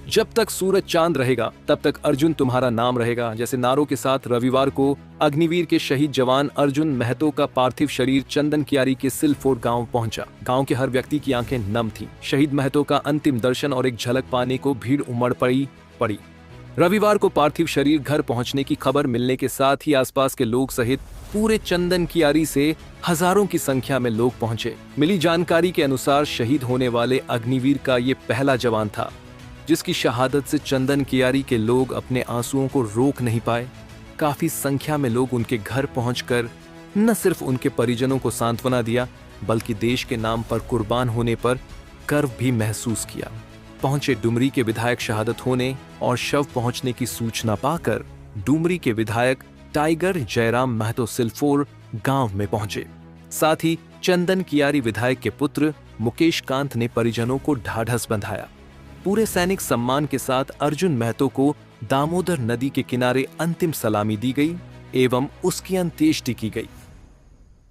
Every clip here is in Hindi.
जब तक सूरज चांद रहेगा तब तक अर्जुन तुम्हारा नाम रहेगा जैसे नारों के साथ रविवार को अग्निवीर के शहीद जवान अर्जुन महतो का पार्थिव शरीर चंदन कियारी के सिलफोट गांव पहुंचा। गांव के हर व्यक्ति की आंखें नम थीं। शहीद महतो का अंतिम दर्शन और एक झलक पाने को भीड़ उमड़ पड़ी। रविवार को पार्थिव शरीर घर पहुंचने की खबर मिलने के साथ ही आसपास के लोग सहित पूरे चंदन कियारी से हजारों की संख्या में लोग पहुंचे। मिली जानकारी के अनुसार शहीद होने वाले अग्निवीर का ये पहला जवान था जिसकी शहादत से चंदन कियारी के लोग अपने आंसुओं को रोक नहीं पाए। काफी संख्या में लोग उनके घर पहुंचकर न सिर्फ उनके परिजनों को सांत्वना दिया बल्कि देश के नाम पर कुर्बान होने पर गर्व भी महसूस किया। पहुंचे डुमरी के विधायक शहादत होने और शव पहुंचने की सूचना पाकर डुमरी के विधायक टाइगर जयराम महतो सिलफोर गांव में पहुंचे। साथ ही चंदन कियारी विधायक के पुत्र मुकेश कांत ने परिजनों को ढाढ़स बंधाया। पूरे सैनिक सम्मान के साथ अर्जुन महतो को दामोदर नदी के किनारे अंतिम सलामी दी गई एवं उसकी अंत्येष्टि की गई।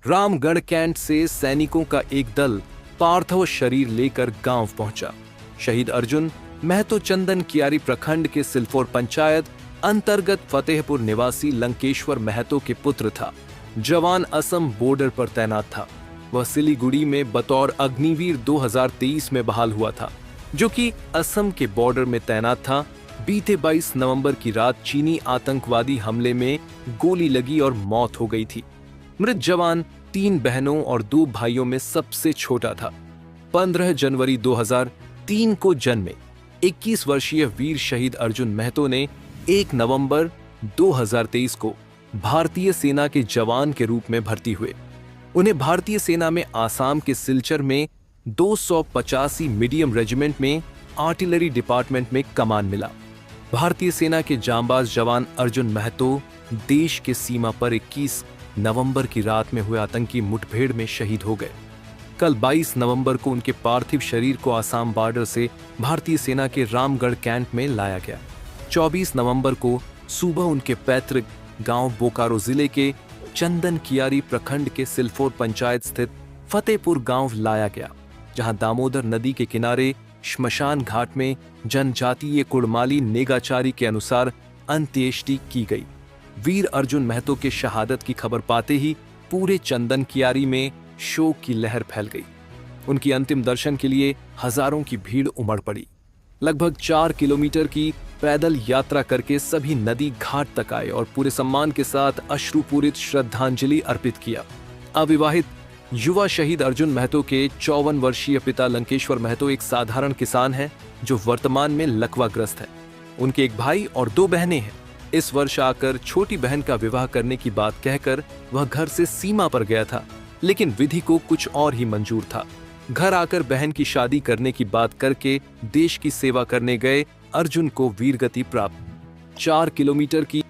रामगढ़ कैंट से सैनिकों का एक दल पार्थिव शरीर लेकर गांव पहुंचा। शहीद अर्जुन महतो चंदन कियारी प्रखंड के सिलफोर पंचायत अंतर्गत फतेहपुर निवासी लंकेश्वर महतो के पुत्र था। जवान असम बॉर्डर पर तैनात था। वह सिलीगुड़ी में बतौर अग्निवीर 2023 में बहाल हुआ था जो कि असम के बॉर्डर में तैनात था। बीते 22 नवंबर की रात चीनी आतंकवादी हमले में गोली लगी और मौत हो गई थी। मृत जवान 3 बहनों और 2 भाइयों में सबसे छोटा था। 15 जनवरी 2003 को जन्मे 21 वर्षीय वीर शहीद अर्जुन महतो ने 1 नवंबर 2023 को भारतीय सेना के जवान के रूप में भर्ती हुए। उन्हें भारतीय सेना में आसाम के सिलचर में 285 मीडियम रेजिमेंट में आर्टिलरी डिपार्टमेंट में कमान मिला। भारतीय सेना के जांबाज जवान अर्जुन महतो देश के सीमा पर 21 नवंबर की रात में हुए आतंकी मुठभेड़ में शहीद हो गए। कल 22 नवंबर को उनके पार्थिव शरीर को आसाम बॉर्डर से भारतीय सेना के रामगढ़ कैंट में लाया गया। 24 नवंबर को सुबह उनके पैतृक गांव बोकारो जिले के चंदन कियारी प्रखंड के सिलफोर पंचायत स्थित फतेहपुर गांव लाया गया, जहां दामोदर नदी के किनारे श्मशान घाट में जनजातीय कुड़माली नेगाचारी के अनुसार अंत्येष्टि की गई। वीर अर्जुन महतो के शहादत की खबर पाते ही पूरे चंदन कियारी में शोक की लहर फैल गई। उनकी अंतिम दर्शन के लिए हजारों की भीड़ उमड़ पड़ी। लगभग 4 किलोमीटर की पैदल यात्रा करके सभी नदी घाट तक आए और पूरे सम्मान के साथ अश्रुपूरित श्रद्धांजलि अर्पित किया। अविवाहित युवा शहीद अर्जुन महतो के 54 वर्षीय पिता लंकेश्वर महतो एक साधारण किसान हैं जो वर्तमान में लकवाग्रस्त है। उनके एक भाई और 2 बहनें हैं। इस वर्ष आकर छोटी बहन का विवाह करने की बात कहकर वह घर से सीमा पर गया था, लेकिन विधि को कुछ और ही मंजूर था। घर आकर बहन की शादी करने की बात करके देश की सेवा करने गए अर्जुन को वीरगति प्राप्त। 4 किलोमीटर की